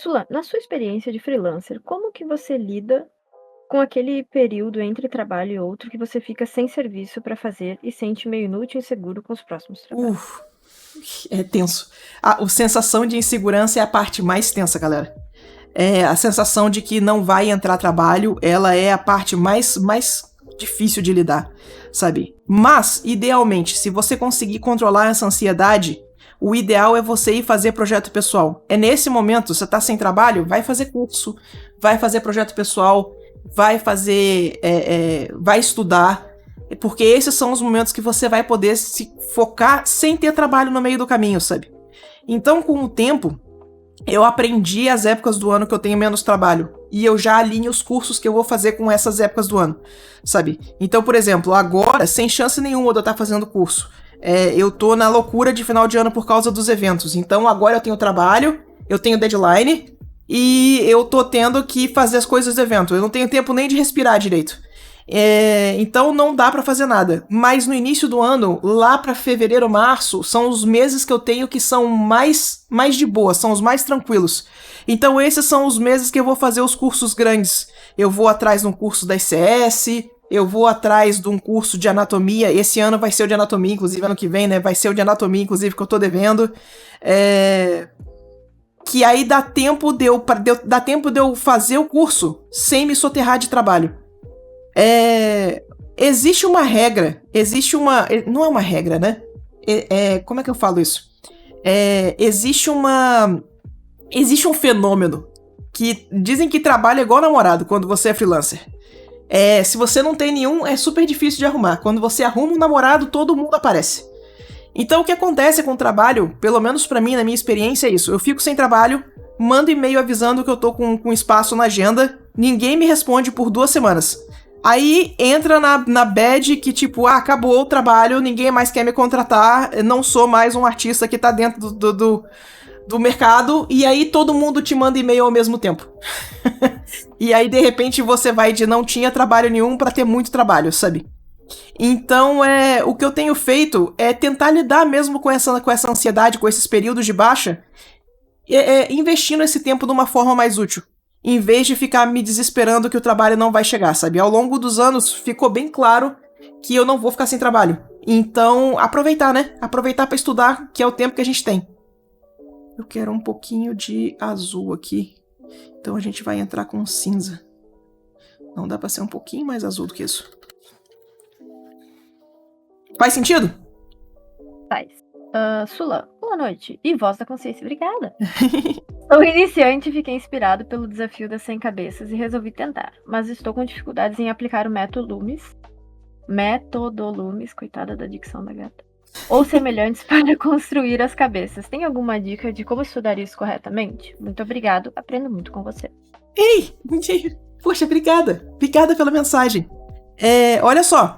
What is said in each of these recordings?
Sula, na sua experiência de freelancer, como que você lida com aquele período entre trabalho e outro que você fica sem serviço para fazer e sente meio inútil e inseguro com os próximos trabalhos? É tenso. A sensação de insegurança é a parte mais tensa, galera. A sensação de que não vai entrar trabalho, ela é a parte mais difícil de lidar, sabe? Mas, idealmente, se você conseguir controlar essa ansiedade, o ideal é você ir fazer projeto pessoal. É nesse momento, você tá sem trabalho, vai fazer curso, vai fazer projeto pessoal, vai fazer, vai estudar, porque esses são os momentos que você vai poder se focar sem ter trabalho no meio do caminho, sabe? Então, com o tempo, eu aprendi as épocas do ano que eu tenho menos trabalho. E eu já alinho os cursos que eu vou fazer com essas épocas do ano, sabe? Então, por exemplo, agora, sem chance nenhuma de eu estar fazendo curso. Eu tô na loucura de final de ano por causa dos eventos. Então, agora eu tenho trabalho, eu tenho deadline, e eu tô tendo que fazer as coisas do evento. Eu não tenho tempo nem de respirar direito. Então não dá pra fazer nada. Mas no início do ano, lá pra fevereiro, março, são os meses que eu tenho que são mais de boa, são os mais tranquilos. Então esses são os meses que eu vou fazer os cursos grandes. Eu vou atrás de um curso da ICS, eu vou atrás de um curso de anatomia. Esse ano vai ser o de anatomia, inclusive ano que vem, né? Vai ser o de anatomia, inclusive, que eu tô devendo. Que aí dá tempo de eu fazer o curso sem me soterrar de trabalho. Existe uma regra, não é uma regra, né? Como é que eu falo isso? Existe um fenômeno que dizem que trabalho é igual namorado quando você é freelancer. Se você não tem nenhum, é super difícil de arrumar. Quando você arruma um namorado, todo mundo aparece. Então o que acontece com o trabalho, pelo menos pra mim, na minha experiência, é isso. Eu fico sem trabalho, mando e-mail avisando que eu tô com espaço na agenda, ninguém me responde por 2 semanas. Aí entra na bad que tipo, acabou o trabalho, ninguém mais quer me contratar, não sou mais um artista que tá dentro do mercado, e aí todo mundo te manda e-mail ao mesmo tempo. E aí de repente você vai de não tinha trabalho nenhum pra ter muito trabalho, sabe? Então, o que eu tenho feito é tentar lidar mesmo com essa ansiedade, com esses períodos de baixa, investindo esse tempo de uma forma mais útil, em vez de ficar me desesperando que o trabalho não vai chegar, sabe? Ao longo dos anos, ficou bem claro que eu não vou ficar sem trabalho. Então, aproveitar, né? Aproveitar para estudar, que é o tempo que a gente tem. Eu quero um pouquinho de azul aqui, então a gente vai entrar com cinza. Não dá para ser um pouquinho mais azul do que isso. Faz sentido? Faz. Sula, boa noite. E voz da consciência, obrigada. Sou iniciante e fiquei inspirado pelo desafio das 100 cabeças e resolvi tentar, mas estou com dificuldades em aplicar o método Lumis, coitada da dicção da gata, ou semelhantes para construir as cabeças. Tem alguma dica de como estudar isso corretamente? Muito obrigado, aprendo muito com você. Ei, poxa, obrigada. Obrigada pela mensagem. Olha só.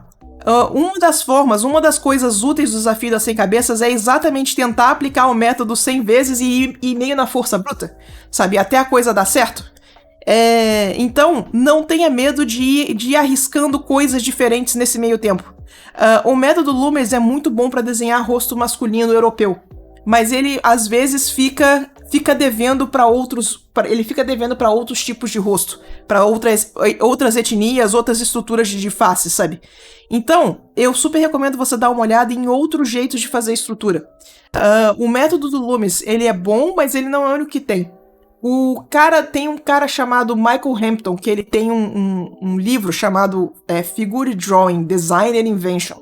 Uma das coisas úteis do desafio das 100 cabeças é exatamente tentar aplicar o método 100 vezes e ir meio na força bruta, sabe? Até a coisa dar certo. Então, não tenha medo de ir arriscando coisas diferentes nesse meio tempo. O método Lumis é muito bom para desenhar rosto masculino europeu, mas ele, às vezes, fica devendo para outros tipos de rosto, para outras etnias, outras estruturas de face, sabe? Então, eu super recomendo você dar uma olhada em outros jeitos de fazer estrutura. O método do Lumis, ele é bom, mas ele não é o único que tem. Tem um cara chamado Michael Hampton, que ele tem um livro chamado Figure Drawing, Design and Invention.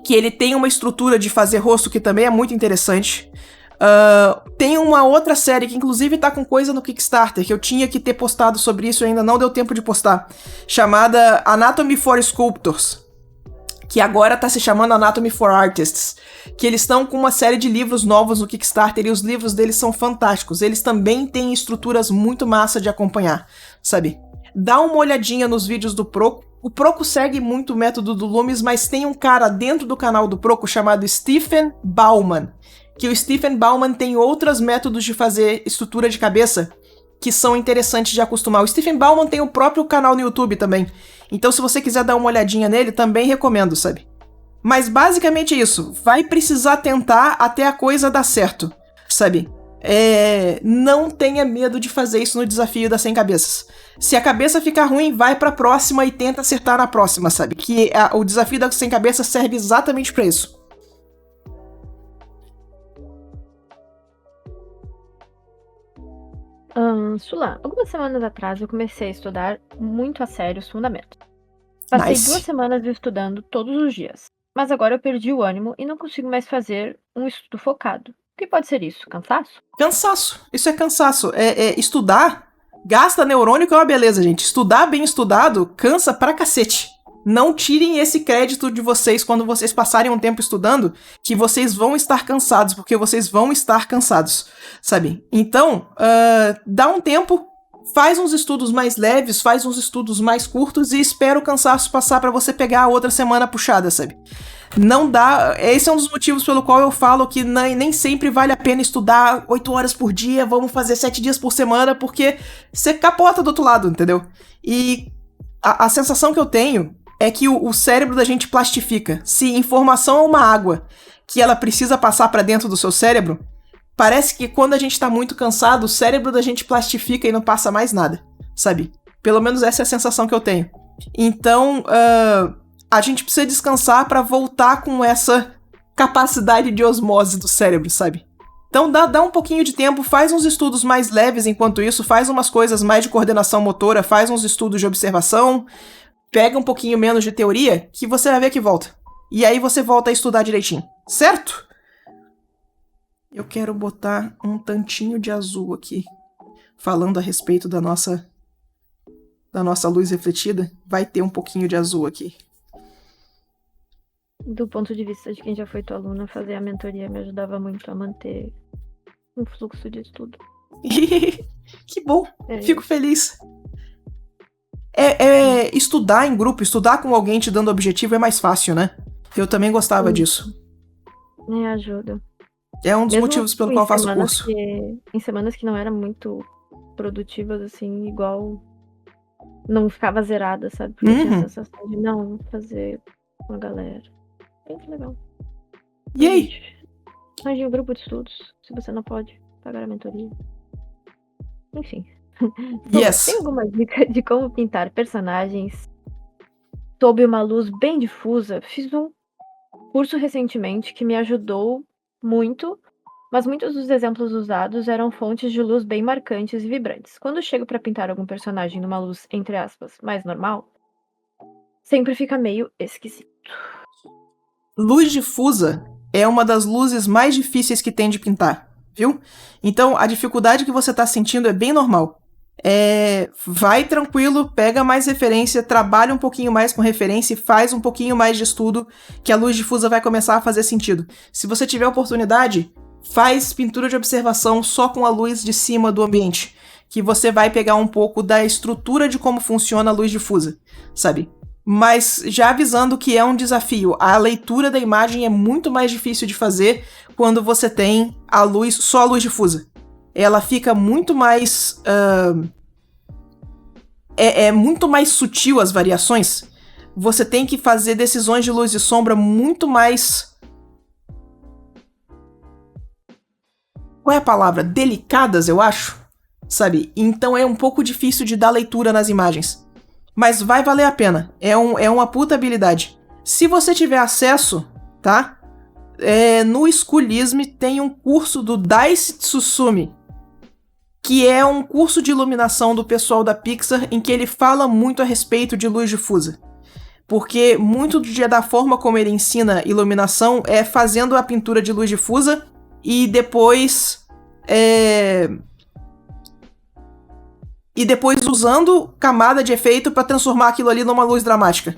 Que ele tem uma estrutura de fazer rosto que também é muito interessante. Tem uma outra série que inclusive tá com coisa no Kickstarter, que eu tinha que ter postado sobre isso e ainda não deu tempo de postar, chamada Anatomy for Sculptors, que agora tá se chamando Anatomy for Artists, que eles estão com uma série de livros novos no Kickstarter e os livros deles são fantásticos. Eles também têm estruturas muito massa de acompanhar, sabe? Dá uma olhadinha nos vídeos do Proco. O Proco segue muito o método do Lumis, mas tem um cara dentro do canal do Proco chamado Stephen Bauman, que o Stephen Bauman tem outros métodos de fazer estrutura de cabeça que são interessantes de acostumar. O Stephen Bauman tem o próprio canal no YouTube também. Então, se você quiser dar uma olhadinha nele, também recomendo, sabe? Mas basicamente é isso. Vai precisar tentar até a coisa dar certo, sabe? não tenha medo de fazer isso no desafio das 100 cabeças. Se a cabeça ficar ruim, vai pra próxima e tenta acertar na próxima, sabe? Que o desafio das 100 cabeças serve exatamente pra isso. Sula, algumas semanas atrás eu comecei a estudar muito a sério os fundamentos. Passei Nice. 2 semanas estudando todos os dias, mas agora eu perdi o ânimo e não consigo mais fazer um estudo focado. O que pode ser isso? Cansaço? Cansaço. Isso é cansaço. Estudar gasta neurônio, que é uma beleza, gente. Estudar bem estudado cansa pra cacete. Não tirem esse crédito de vocês quando vocês passarem um tempo estudando, que vocês vão estar cansados, porque vocês vão estar cansados, sabe? Então, dá um tempo, faz uns estudos mais leves, faz uns estudos mais curtos e espera o cansaço passar pra você pegar a outra semana puxada, sabe? Não dá. Esse é um dos motivos pelo qual eu falo que nem sempre vale a pena estudar 8 horas por dia, vamos fazer 7 dias por semana, porque você capota do outro lado, entendeu? E a sensação que eu tenho é que o cérebro da gente plastifica. Se informação é uma água que ela precisa passar pra dentro do seu cérebro, parece que quando a gente tá muito cansado, o cérebro da gente plastifica e não passa mais nada, sabe? Pelo menos essa é a sensação que eu tenho. Então, a gente precisa descansar pra voltar com essa capacidade de osmose do cérebro, sabe? Então dá um pouquinho de tempo, faz uns estudos mais leves enquanto isso, faz umas coisas mais de coordenação motora, faz uns estudos de observação, pega um pouquinho menos de teoria, que você vai ver que volta. E aí você volta a estudar direitinho, certo? Eu quero botar um tantinho de azul aqui, falando a respeito da nossa luz refletida. Vai ter um pouquinho de azul aqui. Do ponto de vista de quem já foi tua aluna, fazer a mentoria me ajudava muito a manter um fluxo de estudo. Que bom, fico feliz. Estudar em grupo, estudar com alguém te dando objetivo é mais fácil, né? Eu também gostava disso. Ajuda. É um dos motivos pelo qual eu faço o curso. Em semanas que não eram muito produtivas, assim, igual não ficava zerada, sabe? Porque eu tinha a sensação de não fazer com a galera. Muito legal. E aí? Arranje um grupo de estudos, se você não pode pagar a mentoria. Enfim. Yes. Tem alguma dica de como pintar personagens sob uma luz bem difusa? Fiz um curso recentemente que me ajudou muito, mas muitos dos exemplos usados eram fontes de luz bem marcantes e vibrantes. Quando chego para pintar algum personagem numa luz, entre aspas, mais normal, sempre fica meio esquisito. Luz difusa é uma das luzes mais difíceis que tem de pintar, viu? Então, a dificuldade que você tá sentindo é bem normal. Vai tranquilo, pega mais referência, trabalha um pouquinho mais com referência e faz um pouquinho mais de estudo, que a luz difusa vai começar a fazer sentido. Se você tiver oportunidade, faz pintura de observação só com a luz de cima do ambiente, que você vai pegar um pouco da estrutura de como funciona a luz difusa, sabe? Mas já avisando que é um desafio, a leitura da imagem é muito mais difícil de fazer quando você tem a luz, só a luz difusa. Ela fica muito mais... É muito mais sutil as variações. Você tem que fazer decisões de luz e sombra muito mais... Qual é a palavra? Delicadas, eu acho. Sabe? Então é um pouco difícil de dar leitura nas imagens. Mas vai valer a pena. É uma puta habilidade. Se você tiver acesso, tá? No Schoolism tem um curso do Daishi Tsusumi, que é um curso de iluminação do pessoal da Pixar, em que ele fala muito a respeito de luz difusa. Porque muito da forma como ele ensina iluminação é fazendo a pintura de luz difusa e depois usando camada de efeito para transformar aquilo ali numa luz dramática.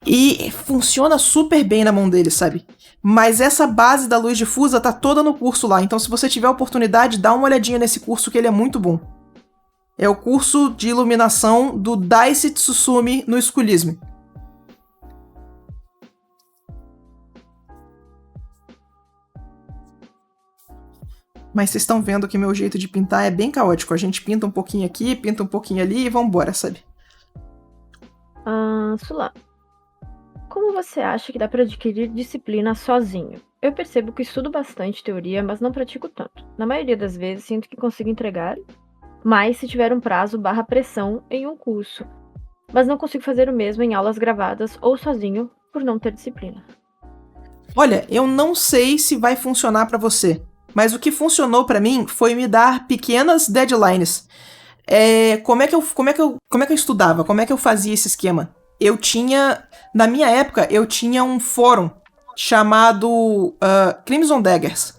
E funciona super bem na mão dele, sabe? Mas essa base da luz difusa tá toda no curso lá, então se você tiver oportunidade, dá uma olhadinha nesse curso que ele é muito bom. É o curso de iluminação do Daishi Tsusumi no Schoolism. Mas vocês estão vendo que meu jeito de pintar é bem caótico. A gente pinta um pouquinho aqui, pinta um pouquinho ali e vambora, sabe? Sula, Como você acha que dá para adquirir disciplina sozinho? Eu percebo que estudo bastante teoria, mas não pratico tanto. Na maioria das vezes, sinto que consigo entregar, mas se tiver um prazo barra pressão em um curso. Mas não consigo fazer o mesmo em aulas gravadas ou sozinho por não ter disciplina. Olha, eu não sei se vai funcionar pra você, mas o que funcionou pra mim foi me dar pequenas deadlines. Como é que eu estudava? Como é que eu fazia esse esquema? Na minha época, eu tinha um fórum chamado Crimson Daggers.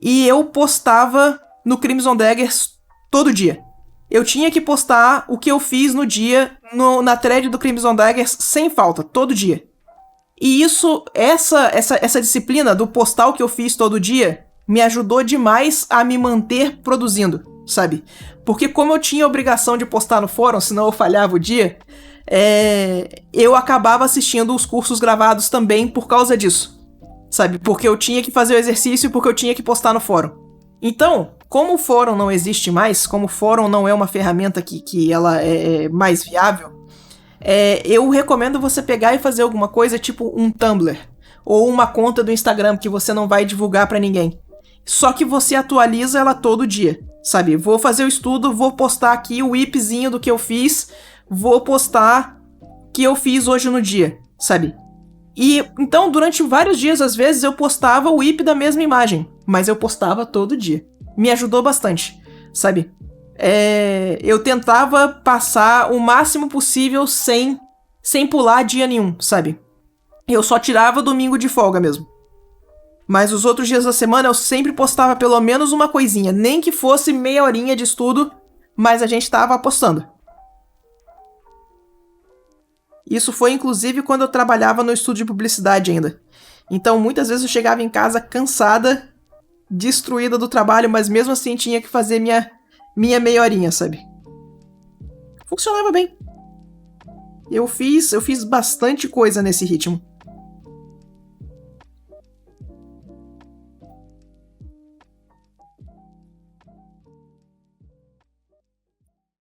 E eu postava no Crimson Daggers todo dia. Eu tinha que postar o que eu fiz no dia na thread do Crimson Daggers sem falta, todo dia. E essa disciplina do postar o que eu fiz todo dia me ajudou demais a me manter produzindo, sabe? Porque como eu tinha a obrigação de postar no fórum, senão eu falhava o dia, eu acabava assistindo os cursos gravados também por causa disso, sabe? Porque eu tinha que fazer o exercício e porque eu tinha que postar no fórum. Então, como o fórum não existe mais, como o fórum não é uma ferramenta que ela é mais viável, eu recomendo você pegar e fazer alguma coisa tipo um Tumblr ou uma conta do Instagram que você não vai divulgar pra ninguém. Só que você atualiza ela todo dia, sabe? Vou fazer o estudo, vou postar aqui o whipzinho do que eu fiz, vou postar que eu fiz hoje no dia, sabe? E então durante vários dias, às vezes, eu postava o whip da mesma imagem, mas eu postava todo dia. Me ajudou bastante, sabe? Eu tentava passar o máximo possível sem pular dia nenhum, sabe? Eu só tirava domingo de folga mesmo. Mas os outros dias da semana eu sempre postava pelo menos uma coisinha, nem que fosse meia horinha de estudo, mas a gente tava postando. Isso foi inclusive quando eu trabalhava no estúdio de publicidade ainda. Então muitas vezes eu chegava em casa cansada, destruída do trabalho, mas mesmo assim tinha que fazer minha meia horinha, sabe? Funcionava bem. Eu fiz bastante coisa nesse ritmo.